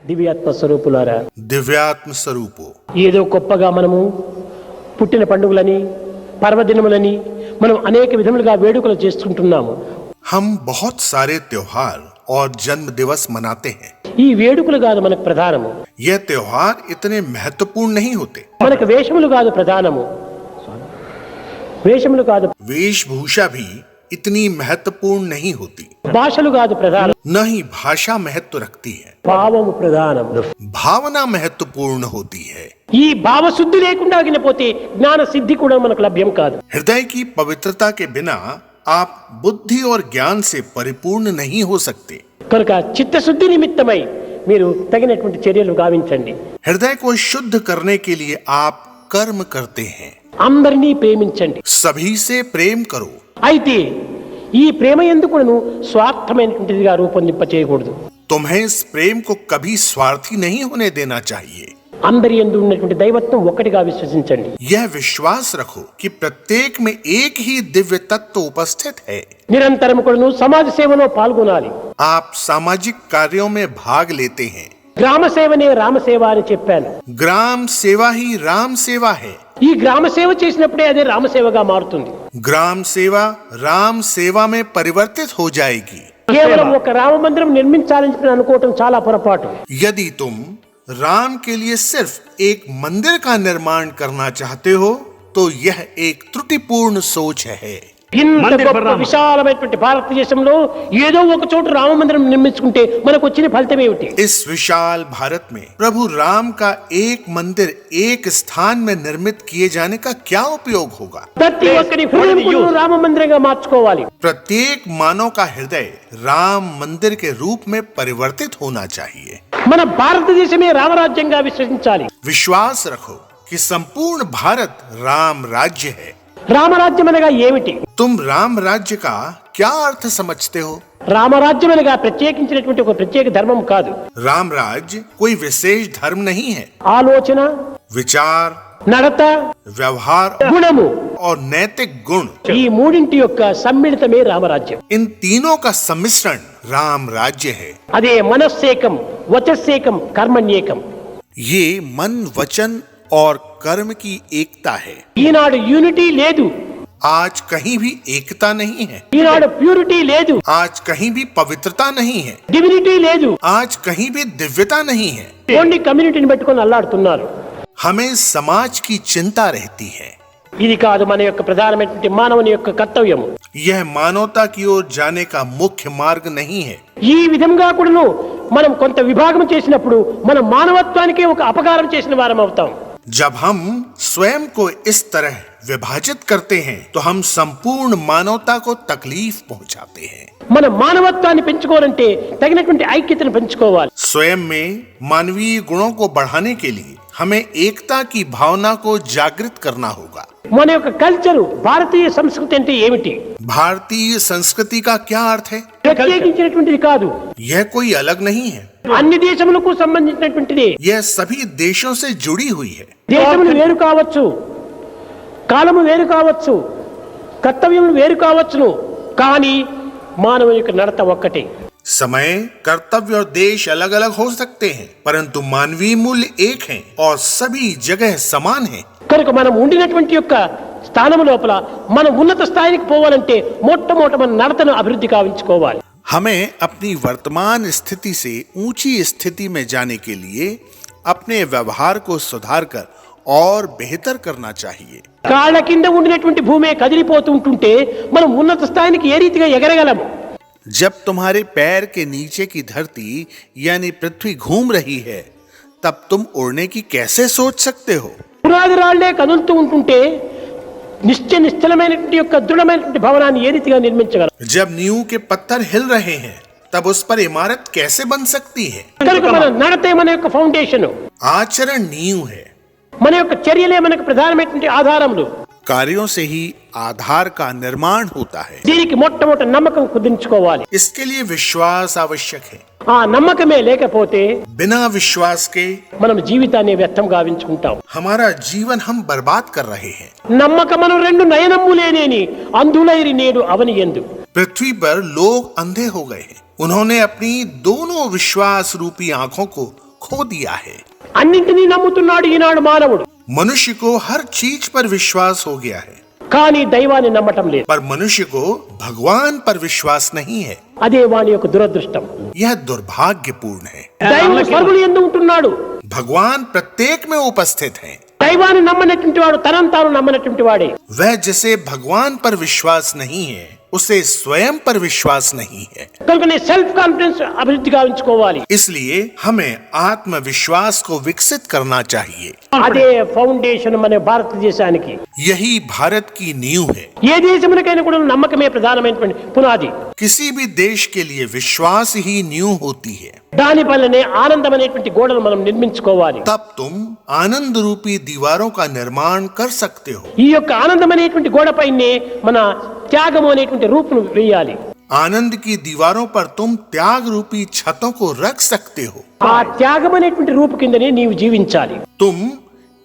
దివ్యాత్మ స్వరూపులారా, दिव्यात्म स्वरूपो, ఏదో గొప్పగా మనము పుట్టిన పండుగలని పర్వదినములని మనం అనేక విధములుగా వేడుకలు చేస్తుంటున్నాము. हम बहुत सारे त्योहार और जन्म दिवस मनाते हैं। ఈ వేడుకలు కాదు మనకు ప్రధానము, यह त्योहार इतने महत्वपूर्ण नहीं होते। మనకు వేషములు కాదు ప్రధానము, వేషములు కాదు, वेशभूषा भी इतनी महत्वपूर्ण नहीं होती, భాషలు కాదు ప్రధానం, न ही भाषा महत्व रखती है, భావము ప్రధానం. भावना महत्वपूर्ण होती है। ఈ భావశుద్ధి లేకుండా ఆగినపోతే జ్ఞాన సిద్ధి కూడా మనకు లభ్యం కాదు. हृदय की पवित्रता के बिना आप बुद्धि और ज्ञान से परिपूर्ण नहीं हो सकते। కనుక చిత్తశుద్ధి నిమిత్తమై మీరు తగినటువంటి చర్యలు గావించండి. हृदय को शुद्ध करने के लिए आप कर्म करते हैं। అందరినీ ప్రేమించండి. सभी से प्रेम करो, అయితే ఈ ప్రేమ ఎందుకును స్వార్థమైనటువంటిదిగా రూపొందింప చేయకూడదు. तुम्हें इस प्रेम को कभी स्वार्थी नहीं होने देना चाहिए। అందరి యందు ఉన్నటువంటి దైవత్వం ఒక్కటిగా విశ్వసించండి. यह विश्वास रखो कि प्रत्येक में एक ही दिव्य तत्व उपस्थित है। నిరంతరం కూడాను సమాజ సేవలో పాల్గొనాలి. आप सामाजिक कार्यों में भाग लेते हैं। గ్రామ సేవనే రామ సేవ అని చెప్పాను. ग्राम सेवा ही राम सेवा है। ఈ గ్రామ సేవ చేసినప్పుడే అదే రామ సేవగా మారుతుంది. ग्राम सेवा राम सेवा में परिवर्तित हो जाएगी। కేవలం ఒక రామ మందిరం నిర్మించాలని చెప్పి అనుకోవటం చాలా పొరపాటు. यदि तुम राम के लिए सिर्फ एक मंदिर का निर्माण करना चाहते हो तो यह एक त्रुटिपूर्ण सोच है। ఇంత గొప్ప విశాలమైనటువంటి భారతదేశంలో ఏదో ఒక చోట రామ మందిరం నిర్మించుకుంటే మనకు వచ్చిన ఫలితం ఏమిటి? इस विशाल भारत में प्रभु राम का एक मंदिर एक स्थान में निर्मित किए जाने का क्या उपयोग होगा? ప్రతి ఒక్కరి హృదయం కూడా రామ మందిరంగా మార్చుకోవాలి. प्रत्येक मानव का हृदय राम मंदिर के रूप में परिवर्तित होना चाहिए। మన భారతదేశమే రామరాజ్యంగా విశ్వసించాలి. विश्वास रखो कि संपूर्ण भारत राम राज्य है। రామరాజ్యం అనగా ఏమిటి? तुम राम राज्य का क्या अर्थ समझते हो? రామరాజ్యం అనగా ప్రత్యేకించినటువంటి ఒక ప్రత్యేక ధర్మం కాదు. राम राज्य कोई विशेष धर्म नहीं है। ఆలోచన, विचार, నడత, व्यवहार గుణము, और नैतिक गुण, ఈ మూడింటి యొక్క సమ్మిళితమే రామరాజ్యం. इन तीनों का सम्मिश्रण राम राज्य है। అదే మనస్సేకం, వచస్సేకం, కర్మణ్యేకం. ये मन, वचन और कर्म की एकता है। ఈనాడు యూనిటీ లేదు, आज कहीं भी एकता नहीं है। ఈనాడు ప్యూరిటీ లేదు, आज कहीं भी पवित्रता नहीं है। డివినిటీ లేదు. आज कहीं भी दिव्यता नहीं है। ఓన్లీ కమ్యూనిటీని పెట్టుకొని అల్లాడుతున్నారు. हमें समाज की चिंता रहती है। ఇది కాదు మన యొక్క ప్రధానమైనటువంటి మానవుని యొక్క కర్తవ్యం. यह मानवता की ओर जाने का मुख्य मार्ग नहीं है। ఈ విధంగా కూడాను మనం కొంత విభాగం చేసినప్పుడు మన మానవత్వానికే ఒక అపకారం చేసిన వారం అవుతాం. जब हम स्वयं को इस तरह विभाजित करते हैं तो हम संपूर्ण मानवता को तकलीफ पहुंचाते हैं। మన మానవత్వాన్ని పెంచుకోవాలంటే తగినటువంటి ఐక్యతను పెంచుకోవాలి. स्वयं में मानवीय गुणों को बढ़ाने के लिए हमें एकता की भावना को जागृत करना होगा। మన యొక్క కల్చరు, భారతీయ సంస్కృతి అంటే ఏమిటి? भारतीय संस्कृति का क्या अर्थ है? ప్రత్యేకించినటువంటిది కాదు, यह कोई अलग नहीं है। అన్ని దేశములకు సంబంధించినటువంటిది. यह सभी देशों से जुड़ी हुई है। దేశములు వేరు కావచ్చు, కాలము వేరు కావచ్చు, కర్తవ్యములు వేరు కావచ్చును, కానీ మానవుని యొక్క నడత ఒక్కటే. समय, कर्तव्य और देश अलग अलग हो सकते हैं परंतु मानवीय मूल्य एक हैं और सभी जगह समान हैं। కనుక మనం ఉండినటువంటి యొక్క స్థానం లోపల మనం ఉన్నత స్థాయికి పోవాలంటే మొట్టమొదట మన నడతను అభివృద్ధి కావించుకోవాలి. हमें अपनी वर्तमान स्थिति से ऊंची स्थिति में जाने के लिए अपने व्यवहार को सुधार कर और बेहतर करना चाहिए। కాళ్ళ కింద ఉండినటువంటి భూమి కదిలిపోతూ ఉంటుంటే మనం ఉన్నత స్థాయికి ఏ రీతిగా ఎగరగలము? जब तुम्हारे पैर के नीचे की धरती यानी पृथ्वी घूम रही है तब तुम उड़ने की कैसे सोच सकते हो? పునాది రాళ్లే కదులుతూ ఉంటుంటే నిశ్చలమైనటువంటి యొక్క దృఢమైనటువంటి భవనాన్ని ఏ రీతిగా నిర్మించగలం? जब नींव के पत्थर हिल रहे हैं तब उस पर इमारत कैसे बन सकती है? కనుక మన నడతే మన యొక్క ఫౌండేషన్, आचरण नींव है। మన యొక్క చర్యలే మనకు ప్రధానమైనటువంటి ఆధారములు. कार्यों से ही आधार का निर्माण होता है। దీనికి మొట్టమొదటి నమ్మకం కుదించుకోవాలి. इसके लिए विश्वास आवश्यक है। ఆ నమ్మకమే లేకపోతే बिना विश्वास के మనం జీవితాన్ని వ్యర్థం గావించుకుంటాం. हमारा जीवन हम बर्बाद कर रहे हैं। నమ్మకమను రెండు నయనమ్ములేనేని అంధులైరి నేడు అవని ఎందు. पृथ्वी पर लोग अंधे हो गए हैं। उन्होंने अपनी दोनों विश्वास रूपी आंखों को खो दिया है। అన్నింటినీ నమ్ముతున్నాడు ఈనాడు మానవుడు, मनुष्य को हर चीज पर विश्वास हो गया है, కానీ దైవాన్ని నమ్మటం లేదు. पर मनुष्य को भगवान पर विश्वास नहीं है। అదే వాని యొక్క దురదృష్టం. यह दुर्भाग्यपूर्ण है। దైవం స్వర్గులు ఎందు ఉంటున్నాడు. भगवान प्रत्येक में उपस्थित हैं। దైవాన్ని నమ్మనటువంటి వాడు తనను తాను నమ్మనటువంటి వాడే. वह जिसे भगवान पर विश्वास नहीं है उसे स्वयं पर विश्वास नहीं है। కనుకనే సెల్ఫ్ కాన్ఫిడెన్స్ అభివృద్ధి గావించుకోవాలి. इसलिए हमें आत्मविश्वास को विकसित करना चाहिए। అదే ఫౌండేషన్ మన భారతదేశానికి. यही भारत की नींव है। ఏ దేశమునకైనా కూడా నమ్మకమే ప్రధానమైనటువంటి పునాది. किसी भी देश के लिए विश्वास ही नींव होती है। దాని వల్లనే ఆనందం అనేటువంటి గోడను మనం నిర్మించుకోవాలి. तब तुम आनंद रूपी दीवारों का निर्माण कर सकते हो। ఈ యొక్క ఆనందం అనేటువంటి గోడపైనే మన త్యాగం అనేటువంటి రూపును వేయాలి. आनंद की दीवारों पर तुम त्याग रूपी छतों को रख सकते हो। ఆ త్యాగం అనేటువంటి రూపు కిందనే నీవు జీవించాలి. तुम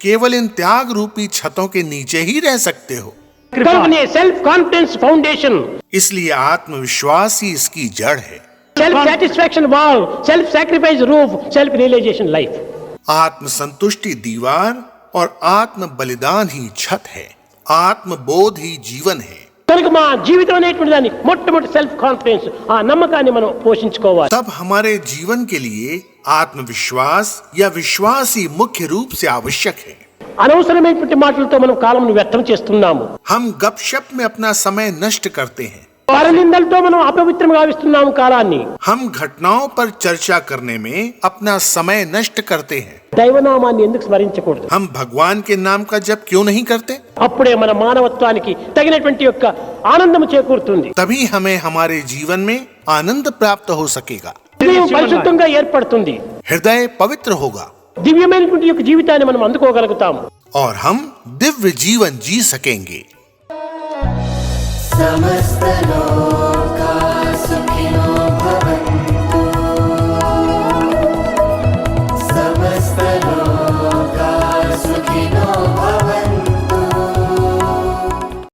केवल इन त्याग रूपी छतों के नीचे ही रह सकते हो। కనుకనే సెల్ఫ్ కాన్ఫిడెన్స్ ఫౌండేషన్, इसलिए आत्मविश्वास ही इसकी जड़ है। Self satisfaction wall, self sacrifice roof, self realisation life. आत्मसंतुष्टि दीवार और आत्म बलिदान ही छत है। आत्मबोध ही जीवन है। కనుక మా జీవితం అనేటువంటి దాన్ని మొట్టమొదటి సెల్ఫ్ కాన్ఫిడెన్స్, ఆ నమ్మకాన్ని మనం పోషించుకోవాలి. तब हमारे जीवन के लिए आत्मविश्वास या विश्वास ही मुख्य रूप से आवश्यक है। అనవసరమైనటువంటి మాటలతో మనం కాలంను వ్యర్థం చేస్తున్నాము. हम गपशप में अपना समय नष्ट करते हैं। పరనిందలతో మనం అపవిత్రం గావిస్తున్నాము కాలాన్ని. हम घटनाओं पर चर्चा करने में अपना समय नष्ट करते हैं। దైవనామాన్ని ఎందుకు స్మరించకూడదు? हम भगवान के नाम का जप क्यों नहीं करते? అప్పుడే మన మానవత్వానికి తగినటువంటి యొక్క ఆనందం చేకూరుతుంది. तभी हमें हमारे जीवन में आनंद प्राप्त हो सकेगा। హృదయం పరిశుద్ధంగా ఏర్పడుతుంది. हृदय पवित्र होगा దివ్యమైనటువంటి యొక్క జీవితాన్ని మనం అందుకోగలుగుతాము. और हम दिव्य जीवन जी सकेंगे। समस्त लोक